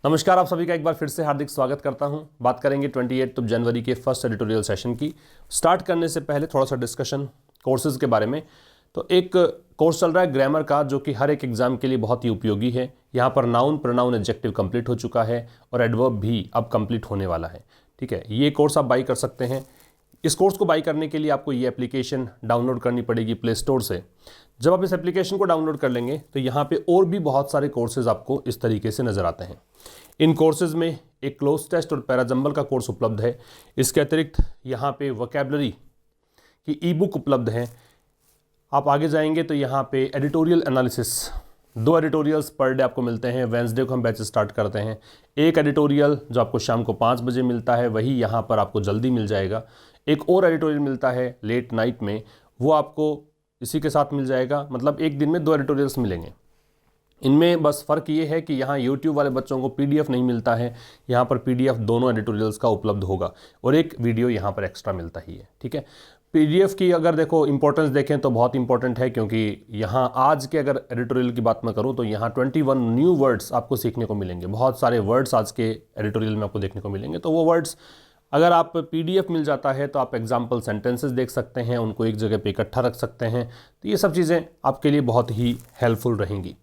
नमस्कार, आप सभी का एक बार फिर से हार्दिक स्वागत करता हूं। बात करेंगे 28 जनवरी के फर्स्ट एडिटोरियल सेशन की। स्टार्ट करने से पहले थोड़ा सा डिस्कशन कोर्सेज के बारे में। तो एक कोर्स चल रहा है ग्रामर का, जो कि हर एक एग्जाम के लिए बहुत ही उपयोगी है। यहाँ पर नाउन, प्रोनाउन, एडजेक्टिव कंप्लीट हो चुका है और एडवर्ब भी अब कंप्लीट होने वाला है। ठीक है, ये कोर्स आप बाई कर सकते हैं। इस कोर्स को बाई करने के लिए आपको ये एप्लीकेशन डाउनलोड करनी पड़ेगी प्ले स्टोर से। जब आप इस एप्लीकेशन को डाउनलोड कर लेंगे तो यहाँ पे और भी बहुत सारे कोर्सेज आपको इस तरीके से नज़र आते हैं। इन कोर्सेज में एक क्लोज टेस्ट और पैराजंबल का कोर्स उपलब्ध है। इसके अतिरिक्त यहाँ पे वोकैबुलरी की ई बुक उपलब्ध है। आप आगे जाएंगे तो यहाँ पे editorial analysis, 2 editorials per day आपको मिलते हैं। वेंसडे को हम बैच स्टार्ट करते हैं। एक एडिटोरियल जो आपको शाम को 5 बजे मिलता है, वही यहाँ पर आपको जल्दी मिल जाएगा। एक और एडिटोरियल मिलता है लेट नाइट में, वो आपको इसी के साथ मिल जाएगा। मतलब एक दिन में 2 एडिटोरियल्स मिलेंगे। इनमें बस फ़र्क ये है कि यहाँ YouTube वाले बच्चों को PDF नहीं मिलता है, यहाँ पर PDF दोनों एडिटोरियल्स का उपलब्ध होगा और एक वीडियो यहाँ पर एक्स्ट्रा मिलता ही है। ठीक है, PDF की अगर देखो इंपॉर्टेंस देखें तो बहुत इंपॉर्टेंट है, क्योंकि यहाँ आज के अगर एडिटोरियल की बात मैं करूँ तो यहाँ 21 न्यू वर्ड्स आपको सीखने को मिलेंगे। बहुत सारे वर्ड्स आज के एडिटोरियल में आपको देखने को मिलेंगे। तो वो वर्ड्स अगर आप PDF मिल जाता है तो आप एग्जाम्पल सेंटेंसेस देख सकते हैं, उनको एक जगह पे इकट्ठा रख सकते हैं। तो ये सब चीज़ें आपके लिए बहुत ही हेल्पफुल रहेंगी।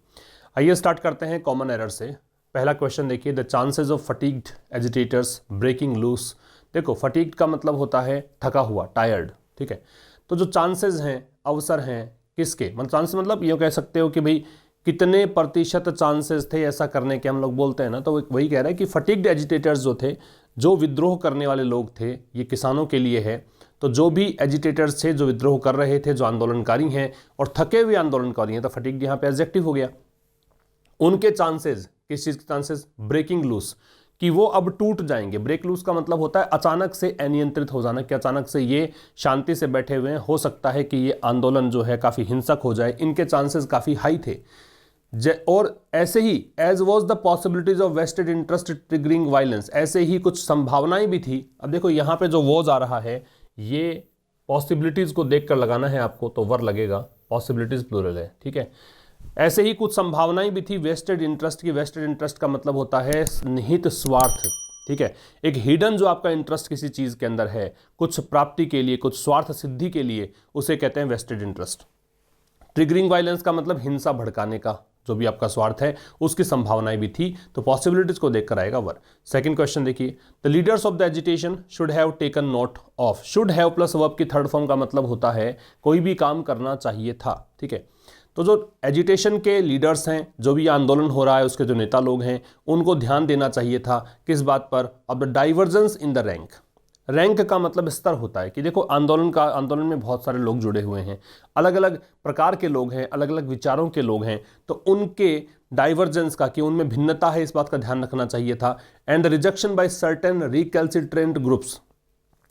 आइए स्टार्ट करते हैं कॉमन एरर से। पहला क्वेश्चन देखिए, the chances of fatigued agitators breaking loose. देखो, फटीग्ड का मतलब होता है थका हुआ, टायर्ड। ठीक है, तो जो चांसेस हैं, अवसर हैं किसके, मतलब चांसेस मतलब ये कह सकते हो कि भाई कितने प्रतिशत चांसेस थे ऐसा करने के, हम लोग बोलते हैं ना। तो वही कह रहा है कि फटीग्ड एजिटेटर्स जो थे, जो विद्रोह करने वाले लोग थे, ये किसानों के लिए है। तो जो भी एजिटेटर्स थे, जो विद्रोह कर रहे थे, जो आंदोलनकारी हैं और थके हुए आंदोलनकारी हैं, तो फटीग्ड यहाँ पे एडजेक्टिव हो गया। उनके चांसेस, किस चीज़ के चांसेस, ब्रेकिंग लूज, कि वो अब टूट जाएंगे। ब्रेक लूज का मतलब होता है अचानक से अनियंत्रित हो जाना, कि अचानक से ये शांति से बैठे हुए हैं, हो सकता है कि ये आंदोलन जो है काफ़ी हिंसक हो जाए। इनके चांसेस काफ़ी हाई थे। और ऐसे ही as was the possibilities of vested interest triggering violence, ऐसे ही कुछ संभावनाएं भी थी। अब देखो यहाँ पे जो वॉज आ रहा है, ये पॉसिबिलिटीज को देखकर लगाना है आपको, तो वर लगेगा, पॉसिबिलिटीज प्लूरल है। ठीक है, ऐसे ही कुछ संभावनाएं भी थी वेस्टेड इंटरेस्ट की। वेस्टेड इंटरेस्ट का मतलब होता है निहित स्वार्थ। ठीक है, एक हिडन जो आपका इंटरेस्ट किसी चीज के अंदर है, कुछ प्राप्ति के लिए, कुछ स्वार्थ सिद्धि के लिए, उसे कहते हैं वेस्टेड इंटरेस्ट। ट्रिगरिंग वायलेंस का मतलब हिंसा भड़काने का, जो भी आपका स्वार्थ है उसकी संभावनाएं भी थी। तो पॉसिबिलिटीज को देखकर आएगा वर। सेकंड क्वेश्चन देखिए, the leaders of the agitation should have taken note of. Should have plus verb की थर्ड फॉर्म का मतलब होता है कोई भी काम करना चाहिए था। ठीक है, तो जो एजिटेशन के लीडर्स हैं, जो भी आंदोलन हो रहा है उसके जो नेता लोग हैं, उनको ध्यान देना चाहिए था किस बात पर, अब the divergence in the rank. Rank का मतलब स्तर होता है कि देखो आंदोलन में बहुत सारे लोग जुड़े हुए हैं, अलग अलग प्रकार के लोग हैं, अलग अलग विचारों के लोग हैं, तो उनके डाइवर्जेंस का, कि उनमें भिन्नता है, इस बात का ध्यान रखना चाहिए था। And the rejection by certain recalcitrant groups.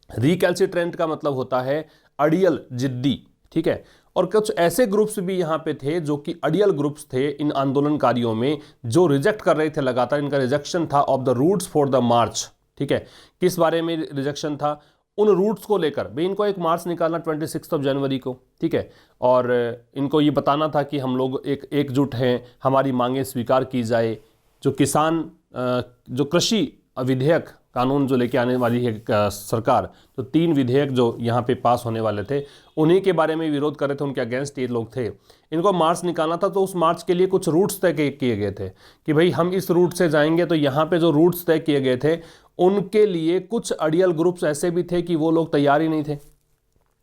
Recalcitrant का मतलब होता है अड़ियल, जिद्दी। ठीक है, और कुछ ऐसे ग्रुप्स भी यहाँ पे थे जो कि अड़ियल ग्रुप्स थे इन आंदोलनकारियों में, जो रिजेक्ट कर रहे थे लगातार। इनका रिजेक्शन था of the routes for the march. ठीक है, किस बारे में रिजेक्शन था, उन रूट्स को लेकर। भाई इनको एक मार्च निकालना 26 जनवरी को। ठीक है, और इनको ये बताना था कि हम लोग एकजुट हैं, हमारी मांगें स्वीकार की जाए। जो किसान, जो कृषि विधेयक कानून जो लेके आने वाली है सरकार, तो 3 विधेयक जो यहाँ पे पास होने वाले थे, उन्हीं के बारे में विरोध कर रहे थे, उनके अगेंस्ट ये लोग थे। इनको मार्च निकालना था, तो उस मार्च के लिए कुछ रूट्स तय किए गए थे कि भाई हम इस रूट से जाएंगे। तो यहाँ पे जो रूट्स तय किए गए थे, उनके लिए कुछ अड़ियल ग्रुप्स ऐसे भी थे कि वो लोग तैयार ही नहीं थे।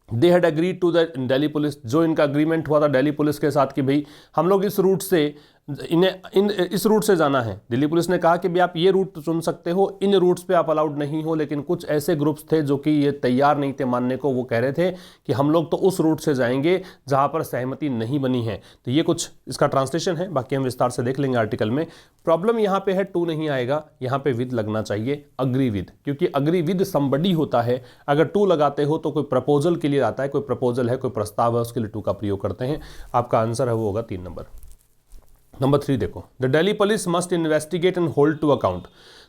They had agreed to the Delhi police, जो इनका अग्रीमेंट हुआ था दिल्ली पुलिस के साथ कि भाई हम लोग इस रूट से इस रूट से जाना है। दिल्ली पुलिस ने कहा कि भाई आप ये रूट चुन सकते हो, इन रूट्स पे आप अलाउड नहीं हो। लेकिन कुछ ऐसे ग्रुप्स थे जो कि ये तैयार नहीं थे मानने को। वो कह रहे थे कि हम लोग तो उस रूट से जाएंगे जहां पर सहमति नहीं बनी है। तो ये कुछ इसका ट्रांसलेशन है, बाकी हम विस्तार से देख लेंगे आर्टिकल में। प्रॉब्लम यहाँ पे है टू नहीं आएगा, यहाँ पे विद लगना चाहिए, अग्री विद, क्योंकि अग्री विद समबडी होता है। अगर टू लगाते हो तो कोई प्रपोजल के लिए आता है, कोई प्रपोजल है, कोई प्रस्ताव है, उसके लिए टू का प्रयोग करते हैं। आपका आंसर है वो होगा 3 नंबर। नंबर 3 देखो, the Delhi police must investigate and hold to account.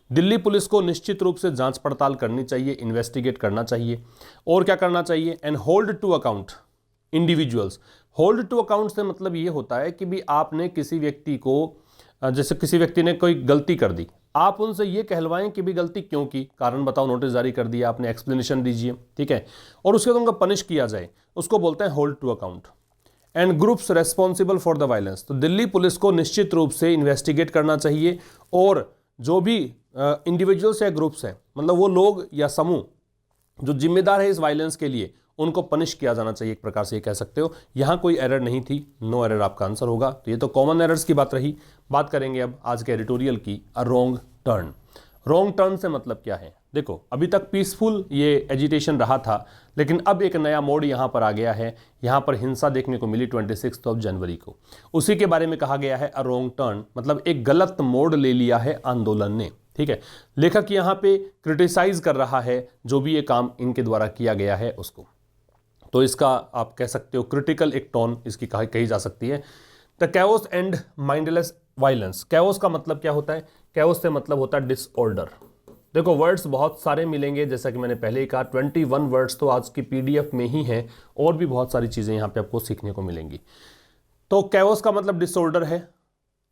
Delhi police को निश्चित रूप से जांच पड़ताल करनी चाहिए, इन्वेस्टिगेट करना चाहिए, और क्या करना चाहिए, and hold to account individuals. Hold to account से मतलब ये होता है कि भी आपने किसी व्यक्ति को, जैसे किसी व्यक्ति ने कोई गलती कर दी, आप उनसे ये कहलवाएं कि भी गलती क्यों की, कारण बताओ, नोटिस जारी कर दिया आपने, एक्सप्लेनेशन दीजिए, ठीक है, और उसके बाद उनको पनिश किया जाए, उसको बोलते हैं hold to account. And groups responsible for the violence, तो दिल्ली पुलिस को निश्चित रूप से इन्वेस्टिगेट करना चाहिए, और जो भी इंडिविजुअल्स या ग्रुप्स हैं, मतलब वो लोग या समूह जो जिम्मेदार है इस वायलेंस के लिए, उनको पनिश किया जाना चाहिए, एक प्रकार से ये कह सकते हो। यहां कोई एरर नहीं थी, नो एरर आपका आंसर होगा। तो ये तो कॉमन एरर्स की बात रही। बात करेंगे अब आज के एडिटोरियल की, a wrong turn. Wrong turn से मतलब क्या है? देखो, अभी तक पीसफुल ये एजिटेशन रहा था, लेकिन अब एक नया मोड यहां पर आ गया है। यहां पर हिंसा देखने को मिली 26 जनवरी को। उसी के बारे में कहा गया है अ रॉन्ग टर्न, मतलब एक गलत मोड ले लिया है आंदोलन ने, ठीक है। लेखक यहां पे क्रिटिसाइज कर रहा है जो भी ये काम इनके द्वारा किया गया है उसको। तो इसका आप कह सकते हो क्रिटिकल एक टोन इसकी कही जा सकती है। The chaos and mindless violence. Chaos का मतलब क्या होता है? कैओस से मतलब होता है डिसऑर्डर। देखो, वर्ड्स बहुत सारे मिलेंगे, जैसा कि मैंने पहले ही कहा 21 वर्ड्स तो आज की पीडीएफ में ही हैं, और भी बहुत सारी चीजें यहां पे आपको सीखने को मिलेंगी। तो कैओस का मतलब डिसऑर्डर है,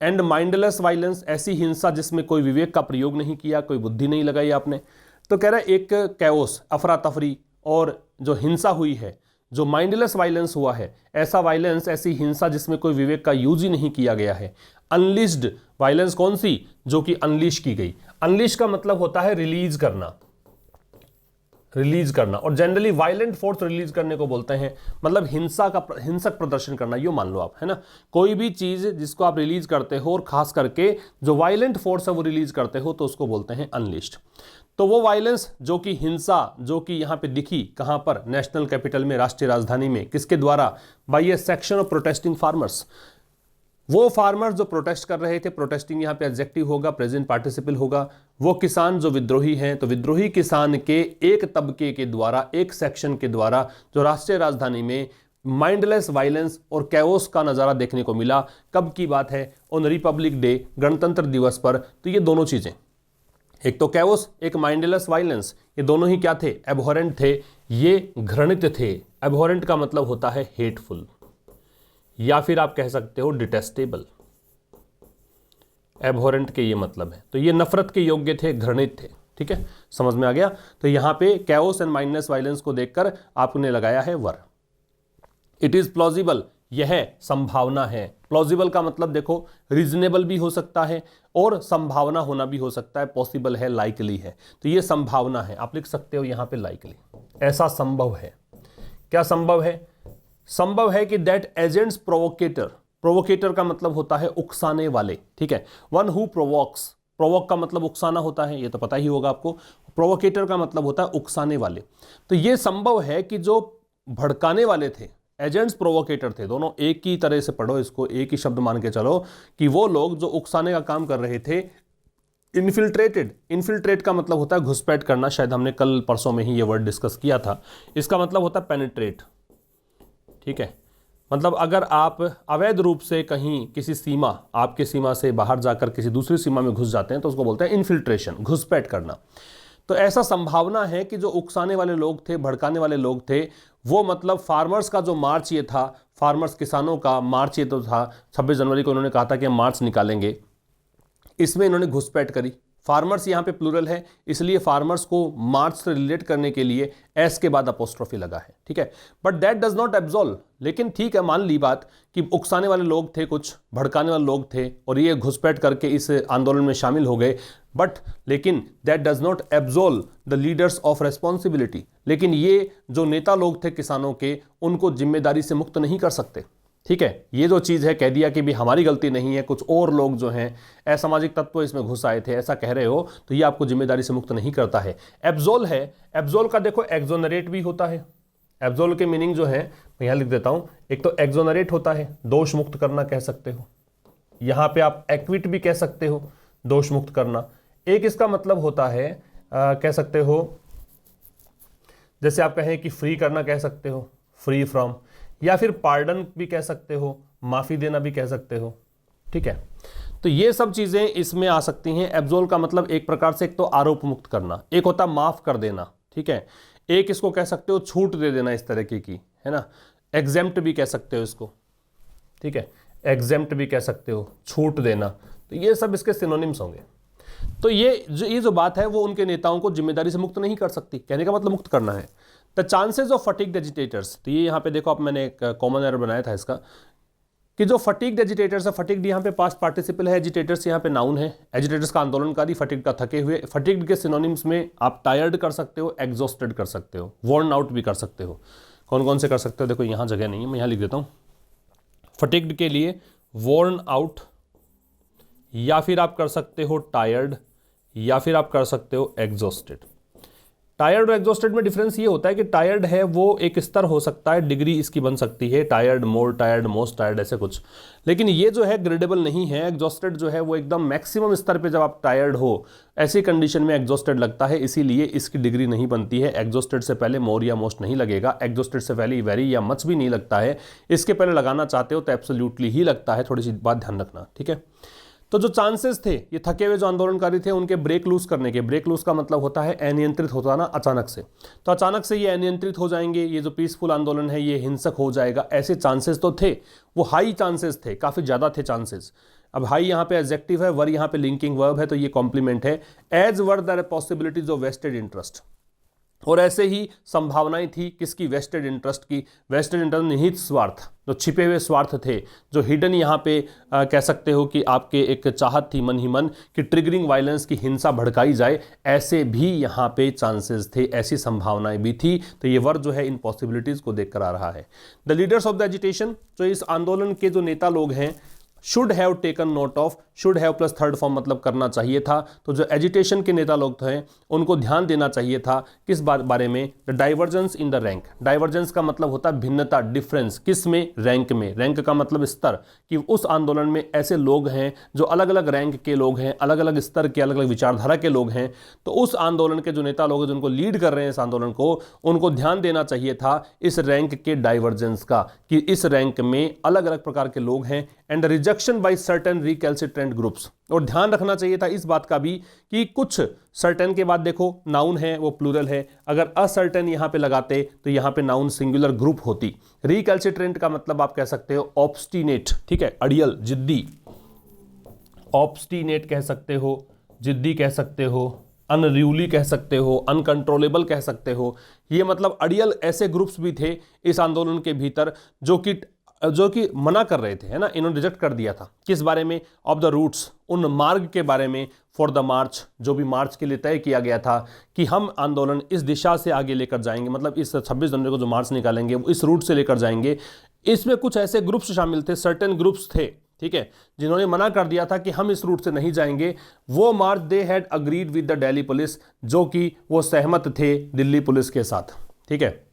एंड माइंडलेस वायलेंस, ऐसी हिंसा जिसमें कोई विवेक का प्रयोग नहीं किया, कोई बुद्धि नहीं लगाई आपने। तो कह रहा है एक कैओस, अफरा तफरी और जो हिंसा हुई है, जो माइंडलेस वायलेंस हुआ है, ऐसा वायलेंस, ऐसी हिंसा जिसमें कोई विवेक का यूज ही नहीं किया गया है। अनलिश्ड वायलेंस कौन सी? जो कि अनलिश की गई। अनलिश का मतलब होता है रिलीज करना, रिलीज करना, और जनरली वायलेंट फोर्स रिलीज करने को बोलते हैं, मतलब हिंसक प्रदर्शन करना, यो मान लो आप, है ना। कोई भी चीज जिसको आप रिलीज करते हो, और खास करके जो वायलेंट फोर्स है वो रिलीज करते हो, तो उसको बोलते हैं अनलिश्ड। तो वो वायलेंस जो कि हिंसा जो कि यहां पे दिखी, कहां पर? नेशनल कैपिटल में, राष्ट्रीय राजधानी में। किसके द्वारा? By a section of protesting farmers. वो फार्मर्स जो प्रोटेस्ट कर रहे थे, प्रोटेस्टिंग यहां पे एडजेक्टिव होगा, प्रेजेंट पार्टिसिपल होगा। वो किसान जो विद्रोही हैं, तो विद्रोही किसान के एक तबके के द्वारा, एक सेक्शन के द्वारा, जो राष्ट्रीय राजधानी में माइंडलेस वायलेंस और कैओस का नजारा देखने को मिला। कब की बात है? ऑन रिपब्लिक डे, गणतंत्र दिवस पर। तो ये दोनों चीजें, एक तो कैओस, एक माइंडलेस वायलेंस, ये दोनों ही क्या थे? एबहॉरेंट थे, ये घृणित थे। एबहॉरेंट का मतलब होता है हेटफुल, या फिर आप कह सकते हो डिटेस्टेबल। एबहॉरेंट के ये मतलब है, तो ये नफरत के योग्य थे, घृणित थे, ठीक है, समझ में आ गया। तो यहां पे कैओस एंड माइंडलेस वायलेंस को देखकर आपने लगाया है वर। इट इज प्लॉजिबल, यह संभावना है। प्लॉजिबल का मतलब देखो, रीजनेबल भी हो सकता है और संभावना होना भी हो सकता है। पॉसिबल है, लाइकली है, तो ये संभावना है। आप लिख सकते हो यहां पे लाइकली, ऐसा संभव है। क्या संभव है? संभव है कि दैट एजेंट्स प्रोवोकेटर, प्रोवोकेटर का मतलब होता है उकसाने वाले, ठीक है। वन हु प्रोवोक्स, प्रोवोक का मतलब उकसाना होता है, ये तो पता ही होगा आपको। प्रोवोकेटर का मतलब होता है उकसाने वाले। तो ये संभव है कि जो भड़काने वाले थे, एजेंट्स प्रोवोकेटर थे, दोनों एक ही तरह से पढ़ो इसको, एक ही शब्द मान के चलो कि वो लोग जो उकसाने का काम कर रहे थे, इन्फिल्ट्रेटेड। इन्फिल्ट्रेट का मतलब होता है घुसपैठ करना, शायद हमने कल परसों में ही ये वर्ड डिस्कस किया था। इसका मतलब होता है पेनिट्रेट, ठीक है। मतलब अगर आप अवैध रूप से कहीं किसी सीमा, आपके सीमा से बाहर जाकर किसी दूसरी सीमा में घुस जाते हैं, तो उसको बोलते हैं इन्फिल्ट्रेशन, घुसपैठ करना। तो ऐसा संभावना है कि जो उकसाने वाले लोग थे, भड़काने वाले लोग थे, वो मतलब फार्मर्स का जो मार्च ये था, फार्मर्स किसानों का मार्च ये तो था, 26 जनवरी को उन्होंने कहा था कि हम मार्च निकालेंगे, इसमें इन्होंने घुसपैठ करी। फार्मर्स यहाँ पे प्लूरल है, इसलिए फार्मर्स को मार्च से रिलेट करने के लिए एस के बाद अपोस्ट्रोफी लगा है, ठीक है। But that does not absolve, लेकिन ठीक है, मान ली बात कि उकसाने वाले लोग थे, कुछ भड़काने वाले लोग थे, और ये घुसपैठ करके इस आंदोलन में शामिल हो गए। बट लेकिन that does not absolve the leaders of responsibility, लेकिन ये जो नेता लोग थे किसानों के, उनको जिम्मेदारी से मुक्त नहीं कर सकते, ठीक है। ये जो चीज़ है, कह दिया कि भी हमारी गलती नहीं है, कुछ और लोग जो हैं असामाजिक तत्व इसमें घुस आए थे, ऐसा कह रहे हो, तो ये आपको जिम्मेदारी से मुक्त नहीं करता है। एब्सोल है, एब्सोल का देखो एक्सोनरेट भी होता है। एब्सोल के मीनिंग जो है मैं यहाँ लिख देता हूँ, एक तो एक्सोनरेट होता है, दोष मुक्त करना कह सकते हो, यहाँ पे आप एक्विट भी कह सकते हो, दोष मुक्त करना। एक इसका मतलब होता है कह सकते हो, जैसे आप कहें कि फ्री करना कह सकते हो, फ्री फ्रॉम, या फिर पार्डन भी कह सकते हो, माफी देना भी कह सकते हो, ठीक है। तो ये सब चीजें इसमें आ सकती हैं। एब्सोल का मतलब एक प्रकार से एक तो आरोप मुक्त करना, एक होता माफ कर देना, ठीक है। एक इसको कह सकते हो छूट दे देना, इस तरीके की, है ना। एग्जेम्प्ट भी कह सकते हो इसको, ठीक है, एग्जेम्प्ट भी कह सकते हो, छूट देना। तो ये सब इसके सिनोनिम्स होंगे। तो ये जो बात है वो उनके नेताओं को जिम्मेदारी से मुक्त नहीं कर सकती। कहने का मतलब मुक्त करना है। The chances of fatigued agitators, तो ये यहाँ पे देखो, आप मैंने एक कॉमन एरर बनाया था इसका, कि जो फटीग्ड एजिटेटर्स है, फटीग्ड यहाँ पे पास्ट पार्टिसिपल है, एजिटेटर्स यहाँ पे नाउन है। एजिटेटर्स का आंदोलनकारी, फटीग्ड का थके हुए। फटीग्ड के सिनोनिम्स में आप टायर्ड कर सकते हो, एग्जॉस्टेड कर सकते हो, वॉर्न आउट भी कर सकते हो। कौन कौन से कर सकते हो, देखो यहाँ जगह नहीं है, मैं यहाँ लिख देता हूँ। फटीग्ड के लिए वॉर्न आउट, या फिर आप कर सकते हो टायर्ड, या फिर आप कर सकते हो एग्जॉस्टेड। टायर्ड और एग्जॉस्टेड में डिफरेंस ये होता है कि टायर्ड है वो एक स्तर हो सकता है, डिग्री इसकी बन सकती है, टायर्ड, मोर टायर्ड, मोस्ट टायर्ड, ऐसे कुछ। लेकिन ये जो है ग्रेडेबल नहीं है। एग्जॉस्टेड जो है वो एकदम मैक्सिमम स्तर पे जब आप टायर्ड हो, ऐसी कंडीशन में एग्जॉस्टेड लगता है, इसीलिए इसकी डिग्री नहीं बनती है। एग्जॉस्टेड से पहले मोर या मोस्ट नहीं लगेगा, एग्जॉस्टेड से पहले वेरी या मच भी नहीं लगता है। इसके पहले लगाना चाहते हो तो एब्सोल्युटली ही लगता है। थोड़ी सी बात ध्यान रखना, ठीक है। तो जो चांसेस थे ये थके हुए जो आंदोलनकारी थे उनके ब्रेक लूज करने के, ब्रेक लूज का मतलब होता है अनियंत्रित होता ना, अचानक से, तो अचानक से ये अनियंत्रित हो जाएंगे, ये जो पीसफुल आंदोलन है ये हिंसक हो जाएगा, ऐसे चांसेस तो थे, वो हाई चांसेस थे, काफी ज्यादा थे चांसेस। अब हाई यहाँ पे एडजेक्टिव है, वर यहाँ पे लिंकिंग वर्ब है, तो ये कॉम्प्लीमेंट है। As were the possibilities of vested interest, और ऐसे ही संभावनाएं थी किसकी, वेस्टेड इंटरेस्ट की। वेस्टेड इंटरेस्ट निहित स्वार्थ, जो छिपे हुए स्वार्थ थे, जो हिडन यहाँ पे कह सकते हो कि आपके एक चाहत थी मन ही मन कि ट्रिगरिंग वायलेंस की हिंसा भड़काई जाए, ऐसे भी यहाँ पे चांसेस थे, ऐसी संभावनाएं भी थी। तो ये वर्ड जो है इन पॉसिबिलिटीज को देख कर आ रहा है। The leaders of the agitation, जो इस आंदोलन के जो नेता लोग हैं, should have taken note of, should have plus third form मतलब करना चाहिए था। तो जो एजिटेशन के नेता लोग थे उनको ध्यान देना चाहिए था किस बारे में, the divergence in the rank. Divergence का मतलब होता है भिन्नता, डिफरेंस, किस में, रैंक में। रैंक का मतलब स्तर, कि उस आंदोलन में ऐसे लोग हैं जो अलग अलग रैंक के लोग हैं, अलग अलग स्तर के, अलग अलग विचारधारा के लोग हैं। तो उस आंदोलन के जो नेता लोग हैं जिनको लीड कर रहे हैं इस आंदोलन को, उनको ध्यान देना चाहिए था इस रैंक के डाइवर्जेंस का, कि इस रैंक में अलग अलग प्रकार के लोग हैं। And rejection by certain recalcitrant groups, और ध्यान रखना चाहिए था इस बात का भी कि कुछ सर्टेन के बाद देखो नाउन है वो प्लूरल है, अगर असर्टेन यहां पे लगाते तो यहां पे नाउन सिंगुलर ग्रुप होती। रिकैल्सिट्रेंट का मतलब आप कह सकते हो ऑब्स्टिनेट, ठीक है, अड़ियल, जिद्दी, ऑब्स्टिनेट कह सकते हो, जिद्दी कह सकते हो, अनरूली कह सकते हो, अनकंट्रोलेबल कह सकते हो। ये मतलब अड़ियल ऐसे ग्रुप्स भी थे इस आंदोलन के भीतर जो कि मना कर रहे थे, है ना, इन्होंने रिजेक्ट कर दिया था। किस बारे में, ऑफ द रूट्स, उन मार्ग के बारे में, फॉर द मार्च, जो भी मार्च के लिए तय किया गया था कि हम आंदोलन इस दिशा से आगे लेकर जाएंगे, मतलब इस 26 जनवरी को जो मार्च निकालेंगे वो इस रूट से लेकर जाएंगे। इसमें कुछ ऐसे ग्रुप्स शामिल थे, सर्टेन ग्रुप्स थे, ठीक है, जिन्होंने मना कर दिया था कि हम इस रूट से नहीं जाएंगे। वो march they had agreed with the Delhi police, जो कि वो सहमत थे दिल्ली पुलिस के साथ, ठीक है।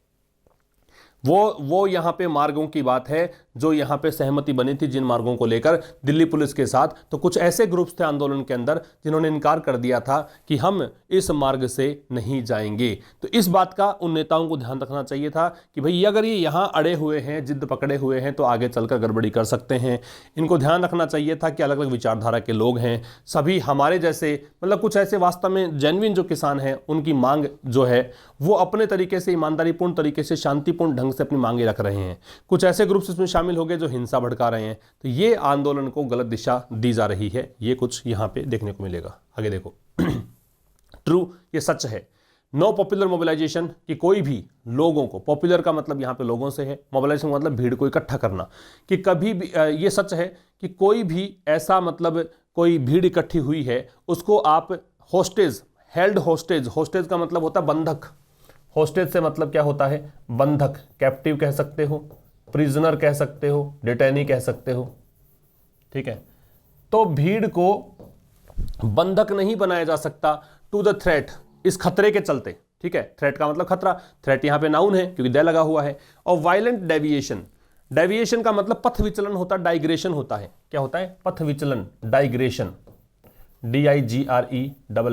वो यहां पे मार्गों की बात है जो यहां पे सहमति बनी थी जिन मार्गों को लेकर दिल्ली पुलिस के साथ। तो कुछ ऐसे ग्रुप्स थे आंदोलन के अंदर जिन्होंने इनकार कर दिया था कि हम इस मार्ग से नहीं जाएंगे। तो इस बात का उन नेताओं को ध्यान रखना चाहिए था कि भाई अगर ये यहां अड़े हुए हैं, जिद पकड़े हुए हैं, तो आगे चलकर गड़बड़ी कर सकते हैं। इनको ध्यान रखना चाहिए था कि अलग अलग विचारधारा के लोग हैं, सभी हमारे जैसे, मतलब कुछ ऐसे वास्तव में जेन्युइन जो किसान हैं उनकी मांग जो है वो अपने तरीके से, ईमानदारीपूर्ण तरीके से, शांतिपूर्ण ढंग से अपनी मांगे रख रहे हैं। कुछ ऐसे ग्रुप्स इसमें शामिल हो गए जो हिंसा भड़का रहे हैं। तो ये आंदोलन को गलत दिशा दी जा रही है, ये कुछ यहां पे देखने को मिलेगा। आगे देखो ट्रू, ये सच है। नो पॉपुलर मोबिलाइजेशन, कि कोई भी लोगों को, पॉपुलर का मतलब यहां पे लोगों से है, मोबिलाइजेशन का मतलब भीड़ को इकट्ठा करना, कि कभी भी ये सच है कि कोई भी ऐसा, मतलब कोई भीड़ इकट्ठी हुई है उसको आप होस्टेज, हेल्ड होस्टेज, होस्टेज का मतलब होता है बंधक, होस्टेज से मतलब क्या होता है, बंधक, कैप्टिव कह सकते हो, प्रिजनर कह सकते हो, डिटेनी कह सकते हो, ठीक है। तो भीड़ को बंधक नहीं बनाया जा सकता टू द थ्रेट, इस खतरे के चलते, ठीक है। थ्रेट का मतलब खतरा, थ्रेट यहां पे नाउन है क्योंकि दे लगा हुआ है। और वायलेंट डेविएशन, डेविएशन का मतलब पथ विचलन होता है, डाइग्रेशन होता है। क्या होता है, पथ विचलन, डाइग्रेशन, DIGRESSION।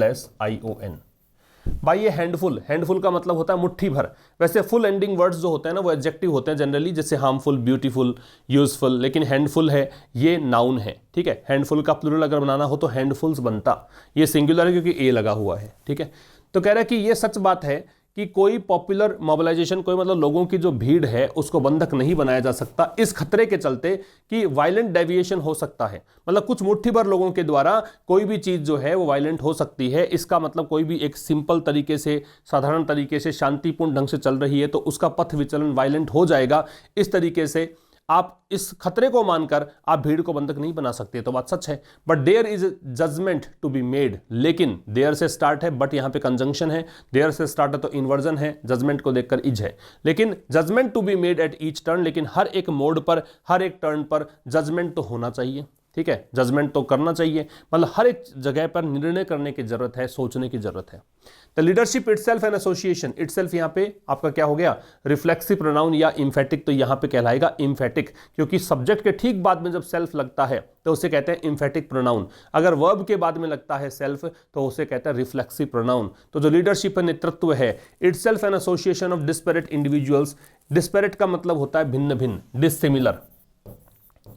भाई ये हैंडफुल, हैंडफुल का मतलब होता है मुट्ठी भर। वैसे फुल एंडिंग वर्ड्स जो होते हैं ना वो एडजेक्टिव होते हैं जनरली, जैसे हार्मफुल, ब्यूटीफुल, यूजफुल, लेकिन हैंडफुल है ये नाउन है, ठीक है। हैंडफुल का प्लूरल अगर बनाना हो तो हैंडफुल्स बनता, ये सिंगुलर है क्योंकि ए लगा हुआ है, ठीक है। तो कह रहा है कि ये सच बात है कि कोई पॉपुलर मोबिलाइजेशन, कोई मतलब लोगों की जो भीड़ है उसको बंधक नहीं बनाया जा सकता, इस खतरे के चलते कि वायलेंट डेविएशन हो सकता है। मतलब कुछ मुट्ठी भर लोगों के द्वारा कोई भी चीज जो है वो वायलेंट हो सकती है। इसका मतलब कोई भी एक सिंपल तरीके से, साधारण तरीके से, शांतिपूर्ण ढंग से चल रही है तो उसका पथ विचलन वायलेंट हो जाएगा। इस तरीके से आप इस खतरे को मानकर आप भीड़ को बंधक नहीं बना सकते, तो बात सच है। But there is judgement to be made, लेकिन देयर से स्टार्ट है, बट यहां पे कंजंक्शन है, देयर से स्टार्ट है तो इन्वर्जन है, जजमेंट को देखकर इज है। लेकिन judgement to be made at each turn, लेकिन हर एक मोड पर, हर एक टर्न पर जजमेंट तो होना चाहिए। ठीक है, जजमेंट तो करना चाहिए, मतलब हर एक जगह पर निर्णय करने की जरूरत है, सोचने की जरूरत है। The leadership itself and association, itself यहां पे आपका क्या हो गया, रिफ्लेक्सिव प्रोनाउन या इम्फेटिक, तो यहां पे कहलाएगा इम्फेटिक, क्योंकि सब्जेक्ट के ठीक बाद में जब सेल्फ लगता है तो उसे कहते हैं इम्फेटिक प्रोनाउन। अगर वर्ब के बाद में लगता है सेल्फ तो उसे कहते हैं रिफ्लेक्सिव प्रोनाउन। तो जो लीडरशिप है, नेतृत्व है, itself an association of desperate individuals. Desperate का मतलब होता है भिन्न भिन्न, डिसिमिलर,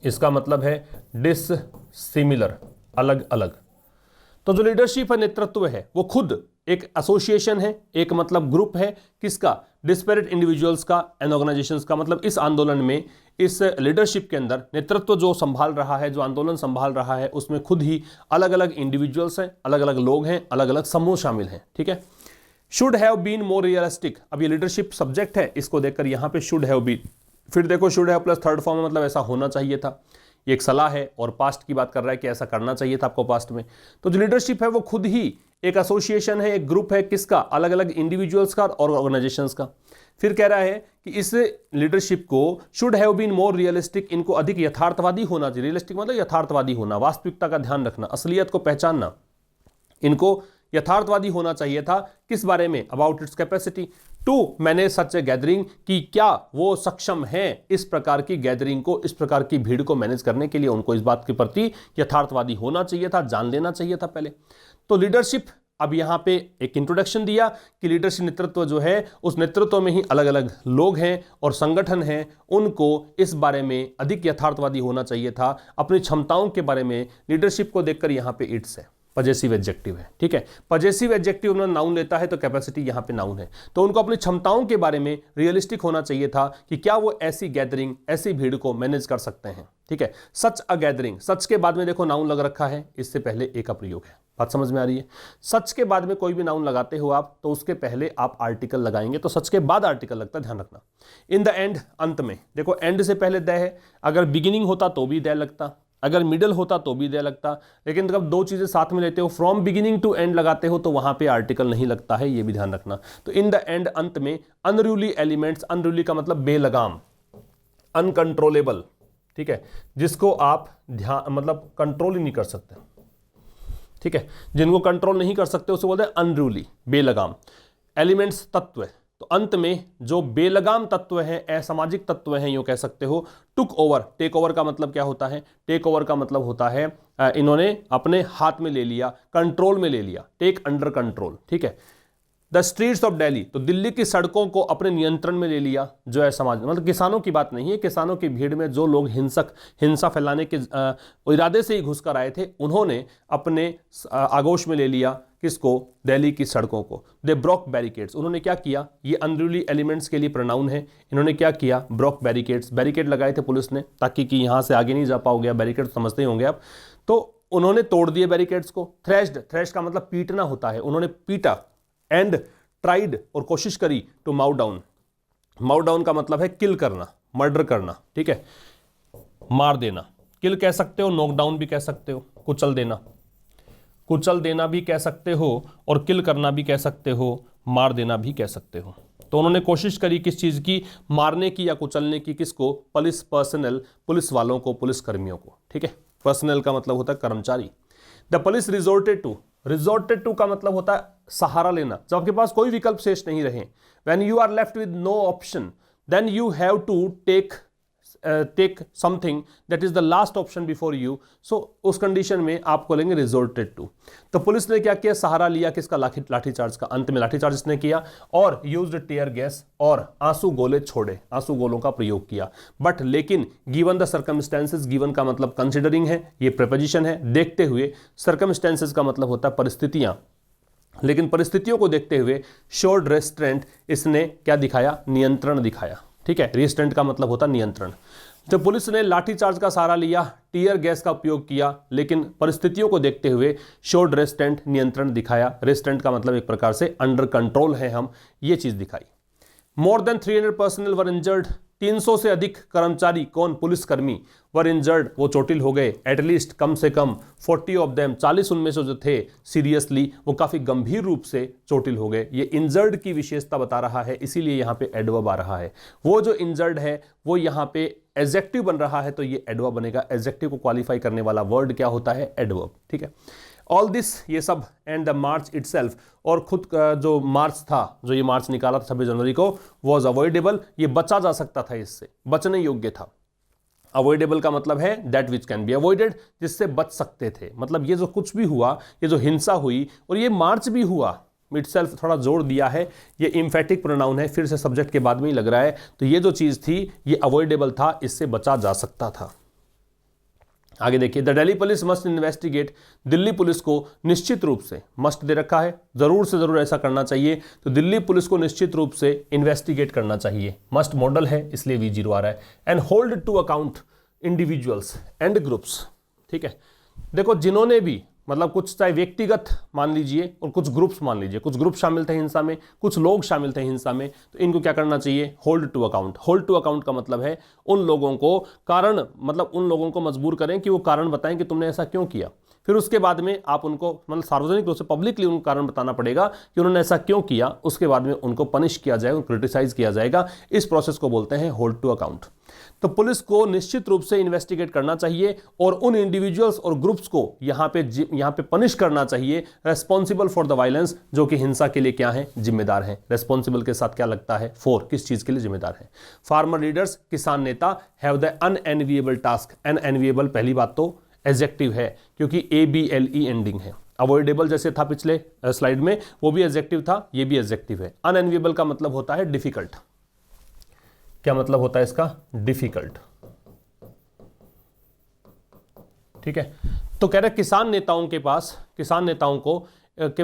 इसका मतलब है डिसिमिलर, अलग अलग। तो जो लीडरशिप है, नेतृत्व है, वो खुद एक एसोसिएशन है, एक मतलब ग्रुप है, किसका, डिस्पेरेट इंडिविजुअल्स का एंड ऑर्गेनाइजेशंस का। मतलब इस आंदोलन में, इस लीडरशिप के अंदर नेतृत्व जो संभाल रहा है, जो आंदोलन संभाल रहा है, उसमें खुद ही अलग अलग इंडिविजुअल्स हैं, अलग अलग लोग हैं, अलग अलग समूह शामिल हैं। ठीक है, should have been more realistic, अब ये लीडरशिप सब्जेक्ट है, इसको देखकर यहां पे शुड हैव बीन, फिर देखो should have plus third form में, मतलब ऐसा होना चाहिए था। ये एक सलाह है और पास्ट की बात कर रहा है कि ऐसा करना चाहिए था आपको पास्ट में। तो जो लीडरशिप है वो खुद ही एक एसोसिएशन है, एक ग्रुप है, किसका, अलग अलग इंडिविजुअल्स का और ऑर्गेनाइजेशंस का। फिर कह रहा है कि इस लीडरशिप को should have been more realistic, इनको अधिक यथार्थवादी होना चाहिए। रियलिस्टिक मतलब यथार्थवादी होना, वास्तविकता का ध्यान रखना, असलियत को पहचानना। इनको यथार्थवादी होना चाहिए था, किस बारे में, about its capacity to manage such a gathering, कि क्या वो सक्षम हैं इस प्रकार की गैदरिंग को, इस प्रकार की भीड़ को मैनेज करने के लिए। उनको इस बात के प्रति यथार्थवादी होना चाहिए था, जान लेना चाहिए था पहले। तो लीडरशिप, अब यहां पे एक इंट्रोडक्शन दिया कि लीडरशिप नेतृत्व जो है, उस नेतृत्व में ही अलग अलग लोग हैं और संगठन हैं, उनको इस बारे में अधिक यथार्थवादी होना चाहिए था, अपनी क्षमताओं के बारे में। लीडरशिप को देखकर यहां पे इट्स है, पजेसिव एडजेक्टिव है। ठीक है, पजेसिव एडजेक्टिव में नाउन लेता है तो कैपेसिटी यहां पे नाउन है। तो उनको अपनी क्षमताओं के बारे में रियलिस्टिक होना चाहिए था कि क्या वो ऐसी गैदरिंग, ऐसी भीड़ को मैनेज कर सकते हैं। ठीक है, सच अ गैदरिंग, सच के बाद में देखो नाउन लग रखा है, इससे पहले ए का प्रयोग है। बात समझ में आ रही है? सच के बाद में कोई भी नाउन लगाते हो आप तो उसके पहले आप आर्टिकल लगाएंगे, तो सच के बाद आर्टिकल लगता है, ध्यान रखना। इन द एंड, अंत में, देखो एंड से पहले द है, अगर बिगिनिंग होता तो भी द लगता, अगर मिडल होता तो भी दे लगता, लेकिन जब दो चीजें साथ में लेते हो, फ्रॉम बिगिनिंग टू एंड लगाते हो तो वहां पे आर्टिकल नहीं लगता है, ये भी ध्यान रखना। तो इन द एंड, अंत में, अनरूली एलिमेंट्स, अनरूली का मतलब बेलगाम, अनकंट्रोलेबल, ठीक है, जिसको आप ध्यान मतलब कंट्रोल ही नहीं कर सकते। ठीक है, जिनको कंट्रोल नहीं कर सकते उसे बोलते हैं अनरूली, बेलगाम। एलिमेंट्स, तत्व, तो अंत में जो बेलगाम तत्व हैं, असामाजिक तत्व हैं, यूं कह सकते हो। टुक ओवर, टेक ओवर का मतलब क्या होता है? टेक ओवर का मतलब होता है इन्होंने अपने हाथ में ले लिया, कंट्रोल में ले लिया, टेक अंडर कंट्रोल। ठीक है, द स्ट्रीट्स ऑफ दिल्ली, तो दिल्ली की सड़कों को अपने नियंत्रण में ले लिया, जो है समाज, मतलब किसानों की बात नहीं है, किसानों की भीड़ में जो लोग हिंसा फैलाने के इरादे से ही घुसकर आए थे, उन्होंने अपने आगोश में ले लिया किसको? दिल्ली की सड़कों को। दे ब्रोक बैरिकेड्स, उन्होंने क्या किया? ये अनरूली एलिमेंट्स के लिए प्रोनाउन है। इन्होंने क्या किया? ब्रोक बैरिकेड्स, बैरिकेड लगाए थे पुलिस ने ताकि कि यहां से आगे नहीं जा पाओगे, बैरिकेड समझते ही होंगे आप। तो उन्होंने तोड़ दिए बैरिकेड्स को। थ्रेश्ड, थ्रेश का मतलब पीटना होता है, उन्होंने पीटा। एंड ट्राइड, और कोशिश करी, to mow down. Mow down का मतलब है किल करना, मर्डर करना। ठीक है, मार देना, किल कह सकते हो, नॉक डाउन भी कह सकते हो, कुचल देना, कुचल देना भी कह सकते हो, और किल करना भी कह सकते हो, मार देना भी कह सकते हो। तो उन्होंने कोशिश करी किस चीज की? मारने की या कुचलने की। किसको? पुलिस पर्सनल, पुलिस वालों को, पुलिस कर्मियों को। ठीक है, पर्सनल का मतलब होता है कर्मचारी। द पुलिस रिजोर्टेड टू, रिजोर्टेड टू का मतलब होता है सहारा लेना, जब आपके पास कोई विकल्प शेष नहीं रहे। When you are left with no option then you have to take something that is the last option before you. So उस कंडीशन में आपको लेंगे रिजोर्टेड टू। तो पुलिस ने क्या किया? सहारा लिया किसका? लाठीचार्ज का। अंत में लाठीचार्ज इसने किया और यूज्ड टीयर गैस और आंसू गोले छोड़े, आंसू गोलों का प्रयोग किया। बट लेकिन गिवन द सर्कमस्टेंसेस, गिवन का मतलब कंसिडरिंग है, ये प्रीपोजिशन है, देखते हुए। सर्कमस्टेंसेस का मतलब होता है परिस्थितियां, लेकिन परिस्थितियों को देखते हुए शोड रेस्ट्रेंट, इसने क्या दिखाया, नियंत्रण दिखाया। ठीक है, रेस्ट्रेंट का मतलब होता नियंत्रण। तो पुलिस ने लाठीचार्ज का सहारा लिया, टीयर गैस का उपयोग किया, लेकिन परिस्थितियों को देखते हुए शोड रेस्ट्रेंट, नियंत्रण दिखाया। रेस्ट्रेंट का मतलब एक प्रकार से अंडर कंट्रोल है हम, ये चीज दिखाई। मोर देन 300 पर्सनल वर इंजर्ड, 300 से अधिक कर्मचारी, कौन, पुलिसकर्मी, वर इंजर्ड, वो चोटिल हो गए। एटलीस्ट, कम से कम 40 ऑफ देम, 40 उनमें से जो थे, सीरियसली, वो काफी गंभीर रूप से चोटिल हो गए। ये इंजर्ड की विशेषता बता रहा है, इसीलिए यहां पे एडवर्ब आ रहा है। वो जो इंजर्ड है वो यहां पे एडजेक्टिव बन रहा है, तो ये एडवर्ब बनेगा। एडजेक्टिव को क्वालिफाई करने वाला वर्ड क्या होता है, एडवर्ब। ठीक है, ऑल दिस, ये सब, एंड द मार्च इटसेल्फ, और खुद जो मार्च था, जो ये मार्च निकाला था 26 जनवरी को, वॉज अवॉइडेबल, ये बचा जा सकता था, इससे बचने योग्य था। अवॉइडेबल का मतलब है that which can be avoided, जिससे बच सकते थे। मतलब ये जो कुछ भी हुआ, ये जो हिंसा हुई और ये मार्च भी हुआ, इटसेल्फ थोड़ा जोड़ दिया है, ये इम्फेटिक प्रोनाउन है, फिर से सब्जेक्ट के बाद में ही लग रहा है। तो ये जो चीज थी ये अवॉइडेबल था, इससे बचा जा सकता था। आगे देखिए, the Delhi police must investigate, Delhi police को निश्चित रूप से, मस्ट दे रखा है, जरूर से जरूर ऐसा करना चाहिए, तो दिल्ली पुलिस को निश्चित रूप से इन्वेस्टिगेट करना चाहिए। मस्ट मॉडल है इसलिए V0 आ रहा है। And hold to account individuals and groups. ठीक है, देखो जिन्होंने भी, मतलब कुछ चाहे व्यक्तिगत मान लीजिए और कुछ ग्रुप्स मान लीजिए, कुछ ग्रुप शामिल थे हिंसा में, कुछ लोग शामिल थे हिंसा में, तो इनको क्या करना चाहिए, hold to account. Hold to account का मतलब है उन लोगों को कारण, मतलब उन लोगों को मजबूर करें कि वो कारण बताएं कि तुमने ऐसा क्यों किया। फिर उसके बाद में आप उनको, मतलब सार्वजनिक रूप से पब्लिकली उनको कारण बताना पड़ेगा कि उन्होंने ऐसा क्यों किया। उसके बाद में उनको पनिश किया जाएगा, क्रिटिसाइज किया जाएगा। इस प्रोसेस को बोलते हैं होल्ड टू अकाउंट। तो पुलिस को निश्चित रूप से इन्वेस्टिगेट करना चाहिए और उन इंडिविजुअल्स और ग्रुप्स को यहां पे पनिश करना चाहिए, रेस्पॉन्सिबल फॉर द वायलेंस, जो कि हिंसा के लिए क्या है, जिम्मेदार हैं। रेस्पॉन्सिबल के साथ क्या लगता है, फॉर, किस चीज के लिए जिम्मेदार है। फार्मर लीडर्स, किसान नेता, हैव द अनएनविएबल टास्क। अनएनविएबल पहली बात तो एडजेक्टिव है, क्योंकि ABLE एंडिंग है। अवॉइडेबल जैसे था पिछले स्लाइड में, वो भी एडजेक्टिव था, ये भी एडजेक्टिव है। अनएनविएबल का मतलब होता है डिफिकल्ट। क्या मतलब होता है इसका, डिफिकल्ट। ठीक है, तो कह रहे किसान नेताओं के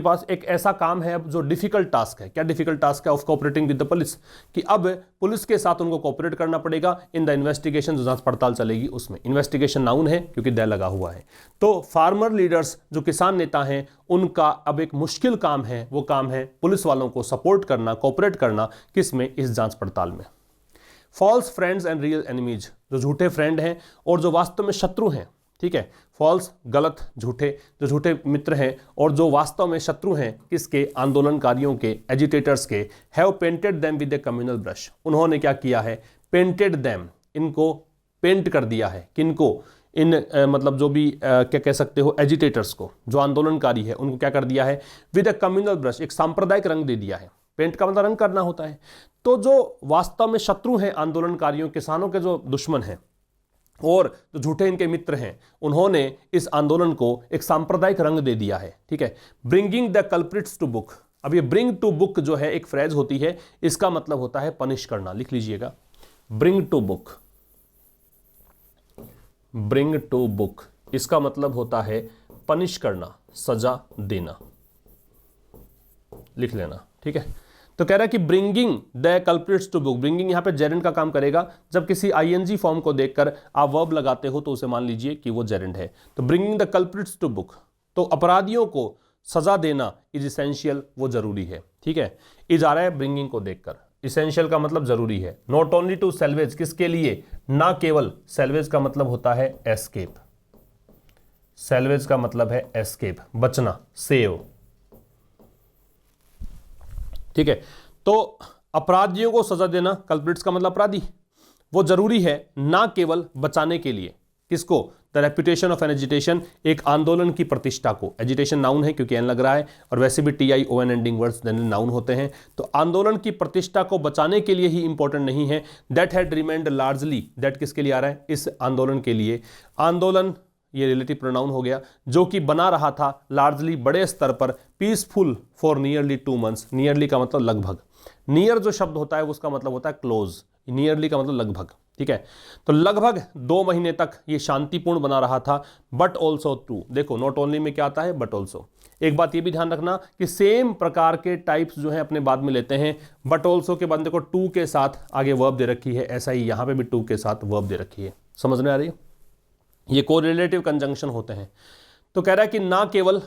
पास एक ऐसा काम है अब जो डिफिकल्ट टास्क है। क्या डिफिकल्ट टास्क है, of cooperating with the police, कि अब पुलिस के साथ उनको कोऑपरेट करना पड़ेगा इन द इन्वेस्टिगेशन, जो जांच पड़ताल चलेगी उसमें। इन्वेस्टिगेशन नाउन है क्योंकि द लगा हुआ है। तो फार्मर लीडर्स, जो किसान नेता हैं, उनका अब एक मुश्किल काम है, वो काम है पुलिस वालों को सपोर्ट करना, कोऑपरेट करना, किसमें, इस जांच पड़ताल में। False friends and real enemies, जो झूठे फ्रेंड हैं और जो वास्तव में शत्रु हैं। ठीक है, फॉल्स गलत, झूठे, जो झूठे मित्र हैं और जो वास्तव में शत्रु हैं, किसके, आंदोलनकारियों के, एजिटेटर्स के। Have painted them with A communal brush, उन्होंने क्या किया है, पेंटेड देम, इनको पेंट कर दिया है, किनको, इन मतलब जो भी क्या कह सकते हो, एजिटेटर्स को, जो आंदोलनकारी है उनको क्या कर दिया है, विद ए कम्युनल ब्रश, एक सांप्रदायिक रंग दे दिया है। पेंट का मतलब रंग करना होता है। तो जो वास्तव में शत्रु हैं आंदोलनकारियों, किसानों के जो दुश्मन हैं और जो झूठे इनके मित्र हैं, उन्होंने इस आंदोलन को एक सांप्रदायिक रंग दे दिया है। ठीक है, bringing the culprits to book. अब ये ब्रिंग टू बुक जो है एक फ्रेज होती है, इसका मतलब होता है पनिश करना। लिख लीजिएगा, bring to book. Bring to book इसका मतलब होता है पनिश करना, सजा देना। लिख लेना, ठीक है। तो कह रहा है कि bringing the culprits to book, bringing यहां पे जेरेंड का काम करेगा। जब किसी आईएनजी फॉर्म को देखकर आप वर्ब लगाते हो तो उसे मान लीजिए कि वो जेरेंड है। तो bringing the culprits to book, तो अपराधियों को सजा देना इज इसेंशियल, वो जरूरी है। ठीक है, इज आ रहा है ब्रिंगिंग को देखकर। इसेंशियल का मतलब जरूरी है। नॉट ओनली टू सेल्वेज, किसके लिए, ना केवल। सेल्वेज का मतलब होता है एस्केप। सेल्वेज का मतलब है एस्केप, बचना, सेव। ठीक है, तो अपराधियों को सजा देना, कल्प्रिट्स का मतलब अपराधी, वो जरूरी है ना केवल बचाने के लिए। किसको, the reputation of an agitation, एक आंदोलन की प्रतिष्ठा को। एजिटेशन नाउन है क्योंकि एन लग रहा है, और वैसे भी TION एंडिंग वर्ड्स नाउन होते हैं। तो आंदोलन की प्रतिष्ठा को बचाने के लिए ही इंपॉर्टेंट नहीं है। That had remained largely, that किसके लिए आ रहा है, इस आंदोलन के लिए। आंदोलन ये रिलेटिव प्रोनाउन हो गया, जो कि बना रहा था लार्जली, बड़े स्तर पर, peaceful for nearly 2 months। Nearly का मतलब लगभग, नियर जो शब्द होता है उसका मतलब होता है क्लोज, नियरली का मतलब लगभग। ठीक है, तो लगभग 2 महीने तक ये शांतिपूर्ण बना रहा था। बट ऑल्सो ट्रू, देखो नॉट ओनली में क्या आता है, बट ऑल्सो। एक बात ये भी ध्यान रखना कि सेम प्रकार के टाइप्स जो है अपने बाद में लेते हैं, बट ऑल्सो के बंदे को टू के साथ आगे वर्ब दे रखी है, ऐसा ही यहां पे भी टू के साथ वर्ब दे रखी है। समझ में आ रही है? ये कोरिलेटिव कंजंक्शन होते हैं। तो कह रहा है कि ना केवल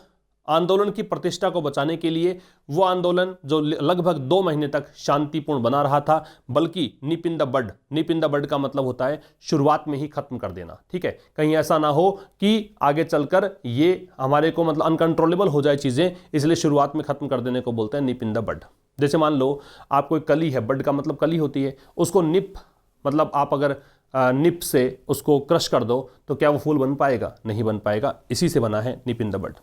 आंदोलन की प्रतिष्ठा को बचाने के लिए वो आंदोलन जो लगभग 2 महीने तक शांतिपूर्ण बना रहा था, बल्कि निप in the bud, nib in the बड का मतलब होता है शुरुआत में ही खत्म कर देना। ठीक है, कहीं ऐसा ना हो कि आगे चलकर ये हमारे को मतलब अनकंट्रोलेबल हो जाए चीजें, इसलिए शुरुआत में खत्म कर देने को बोलते हैं निप इन द बड। जैसे मान लो आप कोई कली है, बड का मतलब कली होती है, उसको निप मतलब आप अगर निप से उसको क्रश कर दो तो क्या वो फूल बन पाएगा? नहीं बन पाएगा। इसी से बना है निप इन द बड।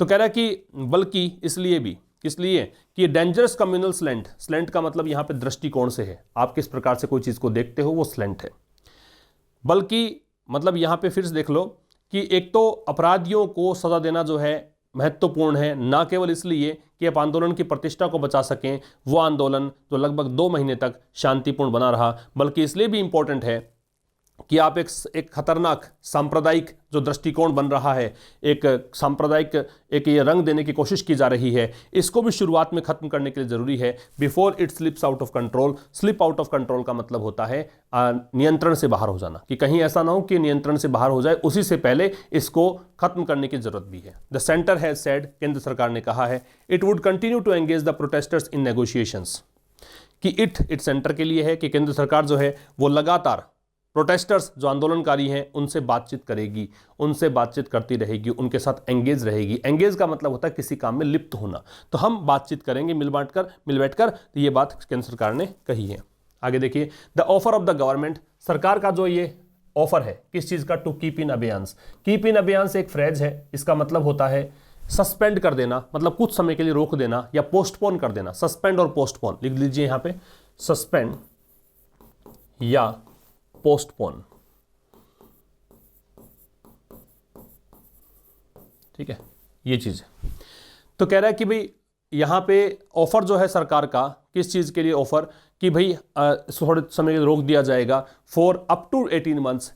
तो कह रहा है कि बल्कि इसलिए भी, इसलिए कि डेंजरस कम्युनल स्लेंट, स्लेंट का मतलब यहां पे दृष्टिकोण से है, आप किस प्रकार से कोई चीज को देखते हो वो स्लेंट है। बल्कि मतलब यहां पे फिर से देख लो कि एक तो अपराधियों को सजा देना जो है महत्वपूर्ण है, ना केवल इसलिए कि आप आंदोलन की प्रतिष्ठा को बचा सकें, वो आंदोलन जो लगभग 2 महीने तक शांतिपूर्ण बना रहा, बल्कि इसलिए भी इंपॉर्टेंट है कि आप एक खतरनाक सांप्रदायिक जो दृष्टिकोण बन रहा है, एक सांप्रदायिक एक ये रंग देने की कोशिश की जा रही है, इसको भी शुरुआत में खत्म करने के लिए जरूरी है, before it slips out of control. Slip out of control का मतलब होता है नियंत्रण से बाहर हो जाना, कि कहीं ऐसा ना हो कि नियंत्रण से बाहर हो जाए, उसी से पहले इसको खत्म करने की जरूरत भी है। द सेंटर हैज सेड, केंद्र सरकार ने कहा है, it would continue to engage the protesters in negotiations, कि इट सेंटर के लिए है कि केंद्र सरकार जो है वो लगातार प्रोटेस्टर्स जो आंदोलनकारी हैं उनसे बातचीत करेगी, उनसे बातचीत करती रहेगी, उनके साथ एंगेज रहेगी। एंगेज का मतलब होता है किसी काम में लिप्त होना। तो हम बातचीत करेंगे मिल बैठकर। तो ये बात केंद्र सरकार ने कही है। आगे देखिए, the offer of the government, सरकार का जो ये ऑफर है किस चीज का, to keep in abeyance. Keep in abeyance एक फ्रेज है, इसका मतलब होता है सस्पेंड कर देना, मतलब कुछ समय के लिए रोक देना या पोस्टपोन कर देना। सस्पेंड और पोस्टपोन लिख लीजिए यहां पे, सस्पेंड या पोस्टपोन। ठीक है, ये चीज है। तो कह रहा है कि भाई यहां पे ऑफर जो है सरकार का, किस चीज के लिए ऑफर, कि भाई थोड़े समय के लिए रोक दिया जाएगा फॉर अप टू 18 मंथ्स।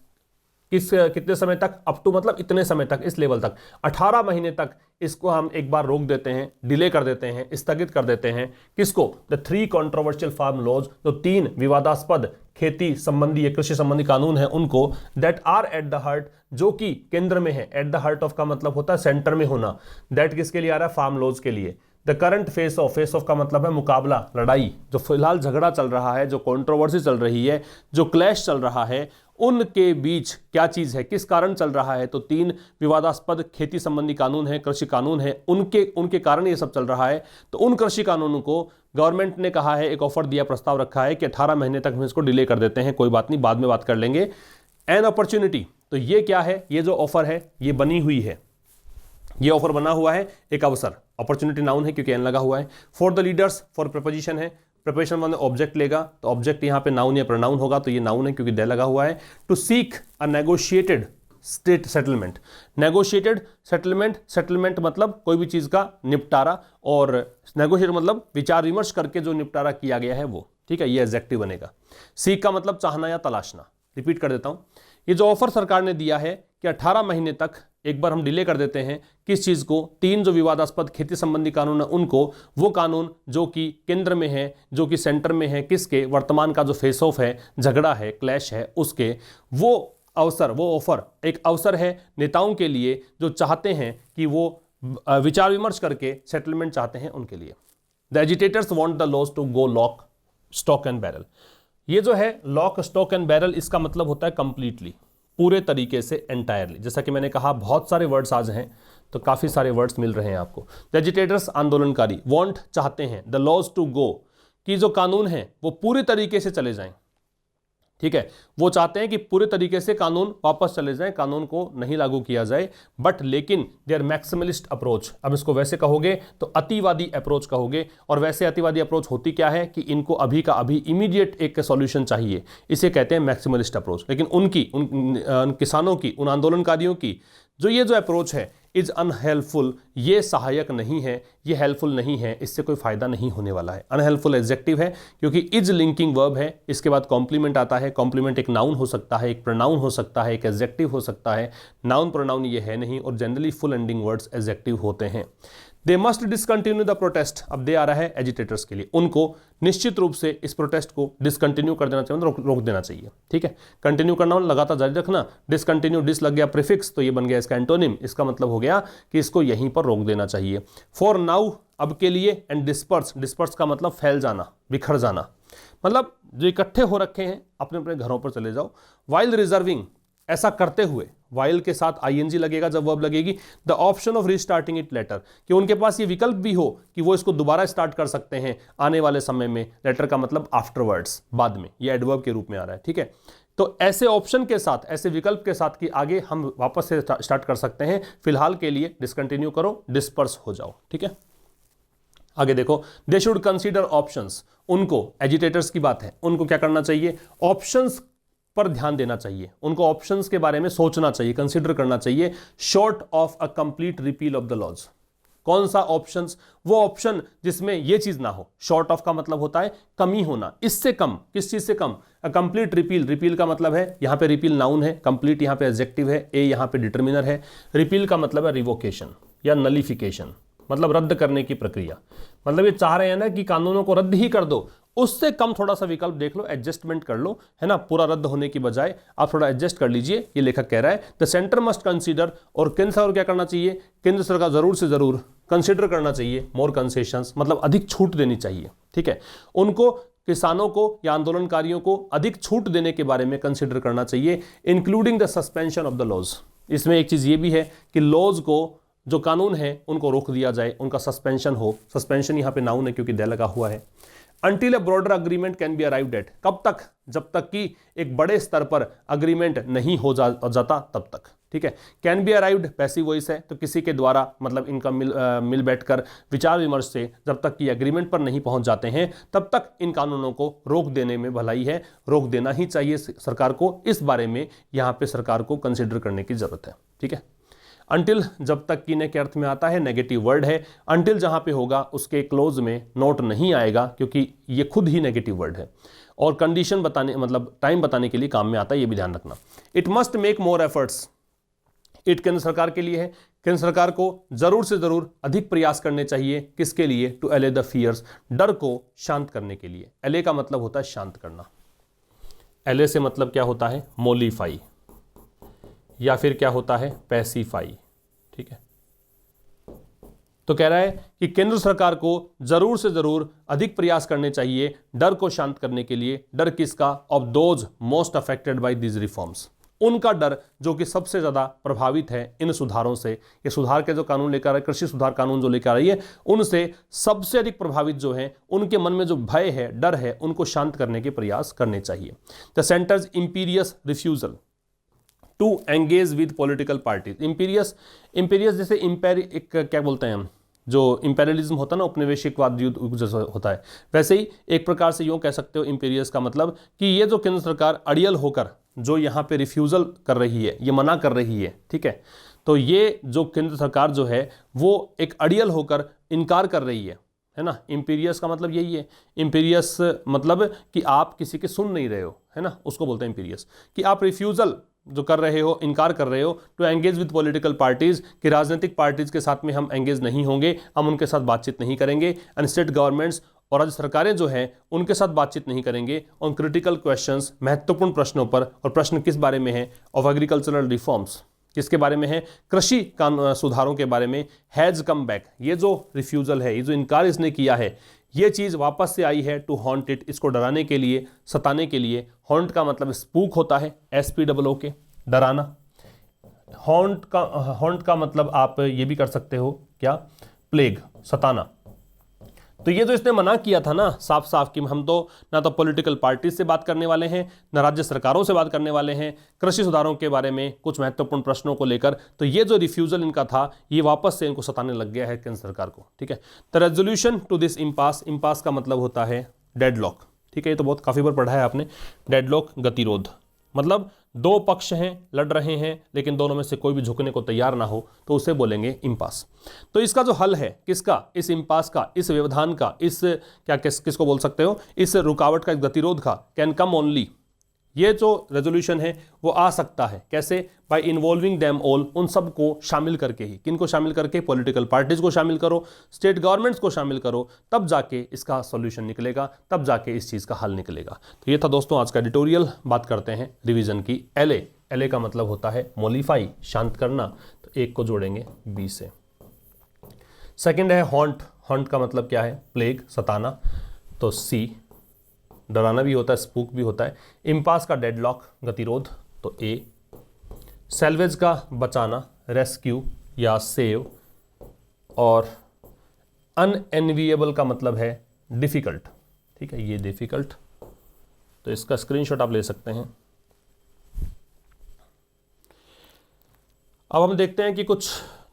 कितने समय तक? अप टू मतलब इतने समय तक, इस लेवल तक, 18 महीने तक इसको हम एक बार रोक देते हैं, डिले कर देते हैं, स्थगित कर देते हैं। किसको? द 3 कंट्रोवर्शियल फार्म लॉज, जो 3 विवादास्पद खेती संबंधी या कृषि संबंधी कानून है उनको, that are at the heart, जो कि केंद्र में है। एट द हार्ट ऑफ का मतलब होता है सेंटर में होना। दैट किसके लिए आ रहा है? फार्म लॉज के लिए। The current face of, face of का मतलब है मुकाबला, लड़ाई, जो फिलहाल झगड़ा चल रहा है, जो कंट्रोवर्सी चल रही है, जो क्लैश चल रहा है, उनके बीच क्या चीज है, किस कारण चल रहा है? तो 3 विवादास्पद खेती संबंधी कानून है, कृषि कानून है, उनके कारण ये सब चल रहा है। तो उन कृषि कानूनों को गवर्नमेंट ने कहा है, एक ऑफर दिया, प्रस्ताव रखा है कि 18 महीने तक हम इसको डिले कर देते हैं, कोई बात नहीं, बाद में बात कर लेंगे। एन अपॉर्चुनिटी, तो ये क्या है? ये जो ऑफर है ये बनी हुई है, ये ऑफर बना हुआ है, एक अवसर। अपॉर्चुनिटी नाउन है क्योंकि एन लगा हुआ है। For the leaders, for preposition है, प्रिपरेशन में ऑब्जेक्ट लेगा, तो ऑब्जेक्ट यहां पे नाउन या प्रोनाउन होगा, तो ये नाउन है क्योंकि दे लगा हुआ है। To seek a negotiated state settlement, negotiated settlement, settlement मतलब कोई भी चीज का निपटारा, और नेगोशिएट मतलब विचार विमर्श करके जो निपटारा किया गया है वो। ठीक है, ये एडजेक्टिव बनेगा। सीक का मतलब चाहना या तलाशना। रिपीट कर देता हूं, ये जो ऑफर सरकार ने दिया है कि 18 महीने तक एक बार हम डिले कर देते हैं, किस चीज को? 3 जो विवादास्पद खेती संबंधी कानून है उनको, वो कानून जो कि केंद्र में है, जो कि सेंटर में है, किसके? वर्तमान का जो फेस ऑफ है, झगड़ा है, क्लैश है, उसके। वो अवसर, वो ऑफर एक अवसर है नेताओं के लिए जो चाहते हैं कि वो विचार विमर्श करके सेटलमेंट चाहते हैं उनके लिए। The agitators want the laws to go lock stock and barrel. ये जो है लॉक स्टॉक एंड बैरल, इसका मतलब होता है कंप्लीटली, पूरे तरीके से, एंटायरली। जैसा कि मैंने कहा बहुत सारे वर्ड्स आज हैं, तो काफी सारे वर्ड्स मिल रहे हैं आपको। द एजिटेटर्स आंदोलनकारी, वांट चाहते हैं, द लॉज टू गो कि जो कानून है वो पूरे तरीके से चले जाएं। ठीक है, वो चाहते हैं कि पूरे तरीके से कानून वापस चले जाएं, कानून को नहीं लागू किया जाए, बट लेकिन देयर मैक्सिमलिस्ट अप्रोच, अब इसको वैसे कहोगे तो अतिवादी अप्रोच कहोगे। और वैसे अतिवादी अप्रोच होती क्या है कि इनको अभी का अभी इमीडिएट एक सॉल्यूशन चाहिए, इसे कहते हैं मैक्सिमलिस्ट अप्रोच। लेकिन उन किसानों की, उन आंदोलनकारियों की जो अप्रोच है, इज अनहेल्पफुल, ये सहायक नहीं है, ये हेल्पफुल नहीं है, इससे कोई फायदा नहीं होने वाला है। अनहेल्पफुल एडजेक्टिव है क्योंकि इज लिंकिंग वर्ब है, इसके बाद कॉम्प्लीमेंट आता है। कॉम्प्लीमेंट एक नाउन हो सकता है, एक प्रोनाउन हो सकता है, एक एडजेक्टिव हो सकता है। नाउन प्रोनाउन ये है नहीं, और generally full ending words adjective होते हैं। They must discontinue the protest, अब दे आ रहा है एजिटेटर्स के लिए, उनको निश्चित रूप से इस प्रोटेस्ट को डिसकंटिन्यू कर देना चाहिए, मतलब रोक देना चाहिए। ठीक है, कंटिन्यू करना लगातार जारी रखना, डिसकंटिन्यू, डिस लग गया प्रीफिक्स तो ये बन गया इसका एंटोनिम, इसका मतलब हो गया कि इसको यहीं पर रोक देना चाहिए। फॉर नाउ, अब के लिए, एंड डिस्पर्स, डिस्पर्स का मतलब फैल जाना, बिखर जाना, मतलब जो इकट्ठे हो रखे हैं अपने अपने घरों पर चले जाओ। वाइल रिजर्विंग, ऐसा करते हुए, वाइल के साथ आईएनजी लगेगा जब वर्ब लगेगी। The option of restarting it later, कि उनके पास ये विकल्प भी हो कि वो इसको दोबारा स्टार्ट कर सकते हैं आने वाले समय में। लेटर का मतलब आफ्टरवर्ड्स, बाद में, ये एडवर्ब के रूप में आ रहा है। ठीक है, तो ऐसे ऑप्शन के साथ, ऐसे विकल्प के साथ कि आगे हम वापस से स्टार्ट कर सकते हैं, फिलहाल के लिए डिसकंटिन्यू करो, डिस्पर्स हो जाओ। ठीक है, आगे देखो, दे शुड कंसीडर ऑप्शंस, उनको, एजिटेटर्स की बात है, उनको क्या करना चाहिए, ऑप्शंस पर ध्यान देना चाहिए, उनको ऑप्शंस के बारे में सोचना चाहिए, कंसीडर करना चाहिए, short of a complete repeal of the laws. कौन सा ऑप्शंस, वो ऑप्शन जिसमें ये चीज ना हो। शॉर्ट ऑफ का मतलब होता है कमी होना, इससे कम, किस चीज से कम, अ कंप्लीट रिपील, रिपील का मतलब है, यहां पे रिपील नाउन है, कंप्लीट यहां पे एडजेक्टिव है, ए यहां पे डिटरमिनर है। रिपील का मतलब है रिवोकेशन या नलिफिकेशन, मतलब रद्द करने की प्रक्रिया, मतलब ये चाह रहे हैं ना कि कानूनों को रद्द ही कर दो, उससे कम थोड़ा सा विकल्प देख लो, एडजस्टमेंट कर लो, है ना, पूरा रद्द होने की बजाय आप थोड़ा एडजस्ट कर लीजिए, ये लेखक कह रहा है। द सेंटर मस्ट कंसीडर, और केंद्र सरकार क्या करना चाहिए, केंद्र सरकार जरूर से जरूर कंसीडर करना चाहिए मोर कंसेशंस, मतलब अधिक छूट देनी चाहिए। ठीक है, उनको, किसानों को या आंदोलनकारियों को अधिक छूट देने के बारे में कंसीडर करना चाहिए, including the suspension of the laws. इसमें एक चीज ये भी है कि लॉज को, जो कानून है उनको रोक दिया जाए, उनका सस्पेंशन हो। सस्पेंशन यहां पे नाउन है क्योंकि दे लगा हुआ है। Until a broader agreement can be arrived at, कब तक, जब तक कि एक बड़े स्तर पर अग्रीमेंट नहीं हो जाता तब तक। ठीक है, can be arrived passive voice है, तो किसी के द्वारा, मतलब इनका मिल बैठकर विचार विमर्श से जब तक कि एग्रीमेंट पर नहीं पहुंच जाते हैं तब तक इन कानूनों को रोक देने में भलाई है, रोक देना ही चाहिए सरकार को। इस बारे में यहां पे सरकार को कंसिडर करने की जरूरत है। ठीक है, अंटिल जब तक की ने के अर्थ में आता है, नेगेटिव वर्ड है। अंटिल जहां पे होगा उसके क्लोज में नोट नहीं आएगा क्योंकि ये खुद ही नेगेटिव वर्ड है, और कंडीशन बताने, मतलब टाइम बताने के लिए काम में आता है, ये भी ध्यान रखना। It must make more efforts, it केंद्र सरकार के लिए है, केंद्र सरकार को जरूर से जरूर अधिक प्रयास करने चाहिए, किसके लिए, टू एले द फियर्स, डर को शांत करने के लिए। एले का मतलब होता है शांत करना, एले से मतलब क्या होता है, मोलिफाई, या फिर क्या होता है, पैसिफाई। ठीक है, तो कह रहा है कि केंद्र सरकार को जरूर से जरूर अधिक प्रयास करने चाहिए डर को शांत करने के लिए। डर किसका, of those most affected by these reforms, उनका डर जो कि सबसे ज्यादा प्रभावित है इन सुधारों से। ये सुधार के जो कानून लेकर आए, कृषि सुधार कानून जो लेकर आई है, उनसे सबसे अधिक प्रभावित जो है, उनके मन में जो भय है, डर है, उनको शांत करने के प्रयास करने चाहिए। The centre's imperious refusal to engage with political parties. Imperious जैसे एक क्या बोलते हैं हम, जो इंपेरियलिज्म होता है ना, उपनिवेशिकवाद युद्ध जैसा होता है, वैसे ही एक प्रकार से यूँ कह सकते हो इंपीरियस का मतलब कि ये जो केंद्र सरकार अड़ियल होकर जो यहाँ पे रिफ्यूज़ल कर रही है, ये मना कर रही है। ठीक है, तो ये जो केंद्र सरकार जो है वो एक अड़ियल होकर इनकार कर रही है ना। इंपीरियस का मतलब यही है, इंपीरियस मतलब कि आप किसी के सुन नहीं रहे हो, है ना, उसको बोलते हैं इंपीरियस। कि आप रिफ्यूज़ल जो कर रहे हो, इनकार कर रहे हो, to engage with political parties, कि राजनीतिक पार्टीज के साथ में हम एंगेज नहीं होंगे, हम उनके साथ बातचीत नहीं करेंगे। एंड स्टेट गवर्नमेंट्स, और राज्य सरकारें जो हैं उनके साथ बातचीत नहीं करेंगे ऑन क्रिटिकल क्वेश्चंस, महत्वपूर्ण प्रश्नों पर। और प्रश्न किस बारे में है, ऑफ एग्रीकल्चरल रिफॉर्म्स, किसके बारे में है, कृषि सुधारों के बारे में। हैज़ कम बैक, ये जो रिफ्यूज़ल है, ये जो इनकार इसने किया है, ये चीज़ वापस से आई है टू हॉन्ट इट, इसको डराने के लिए, सताने के लिए। हॉन्ट का मतलब स्पूक होता है, SPOO के, डराना। हॉन्ट का मतलब आप ये भी कर सकते हो क्या, प्लेग, सताना। तो ये जो इसने मना किया था ना साफ साफ कि हम तो ना तो पॉलिटिकल पार्टी से बात करने वाले हैं, ना राज्य सरकारों से बात करने वाले हैं, कृषि सुधारों के बारे में कुछ महत्वपूर्ण प्रश्नों को लेकर, तो ये जो रिफ्यूजल इनका था, ये वापस से इनको सताने लग गया है केंद्र सरकार को। ठीक है, the resolution to this impasse, impasse का मतलब होता है डेडलॉक। ठीक है, ये तो बहुत काफ़ी बार पढ़ा है आपने। डेडलॉक, गतिरोध, मतलब दो पक्ष हैं, लड़ रहे हैं, लेकिन दोनों में से कोई भी झुकने को तैयार ना हो, तो उसे बोलेंगे इम्पास। तो इसका जो हल है, किसका, इस इम्पास का, इस व्यवधान का, इस किसको बोल सकते हो, इस रुकावट का, इस गतिरोध का, कैन कम ओनली, ये जो रेजोल्यूशन है वो आ सकता है कैसे, बाय इन्वॉल्विंग देम ऑल, उन सब को शामिल करके ही। किन को शामिल करके, पॉलिटिकल पार्टीज को शामिल करो, स्टेट गवर्नमेंट्स को शामिल करो, तब जाके इसका सॉल्यूशन निकलेगा, तब जाके इस चीज़ का हल निकलेगा। तो ये था दोस्तों आज का एडिटोरियल। बात करते हैं रिवीजन की। एलए, एलए का मतलब होता है मोलिफाई, शांत करना, तो एक को जोड़ेंगे बी से। सेकेंड है हॉन्ट, हॉन्ट का मतलब क्या है, प्लेग, सताना, तो सी, डराना भी होता है, स्पूक भी होता है। इम्पास का डेडलॉक, गतिरोध, तो ए। सैल्वेज का बचाना, रेस्क्यू या सेव, और अनएनविएबल का मतलब है डिफिकल्ट, ठीक है, ये डिफिकल्ट, तो इसका स्क्रीनशॉट आप ले सकते हैं। अब हम देखते हैं कि कुछ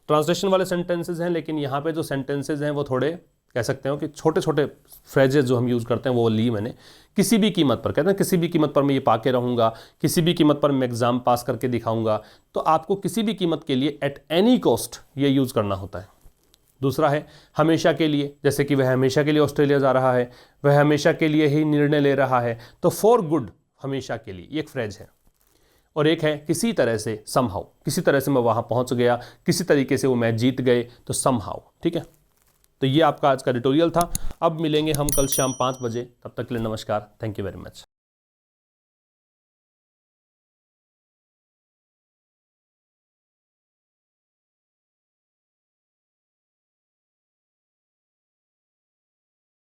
ट्रांसलेशन वाले सेंटेंसेस हैं, लेकिन यहाँ पे जो सेंटेंसेस हैं वो थोड़े कह सकते हो कि छोटे छोटे फ्रेजेस जो हम यूज़ करते हैं वो ली मैंने। किसी भी कीमत पर, कहते हैं किसी भी कीमत पर मैं ये पाके रहूँगा, किसी भी कीमत पर मैं एग्ज़ाम पास करके दिखाऊंगा, तो आपको किसी भी कीमत के लिए एट एनी कॉस्ट ये यूज़ करना होता है। दूसरा है हमेशा के लिए, जैसे कि वह हमेशा के लिए ऑस्ट्रेलिया जा रहा है, वह हमेशा के लिए ही निर्णय ले रहा है, तो फॉर गुड, हमेशा के लिए, ये एक फ्रेज है। और एक है किसी तरह से, समहाउ, किसी तरह से मैं वहाँ पहुँच गया, किसी तरीके से वो मैच जीत गए, तो समहाउ, ठीक है। तो ये आपका आज का एडिटोरियल था। अब मिलेंगे हम कल शाम 5 बजे, तब तक के लिए नमस्कार, थैंक यू वेरी मच।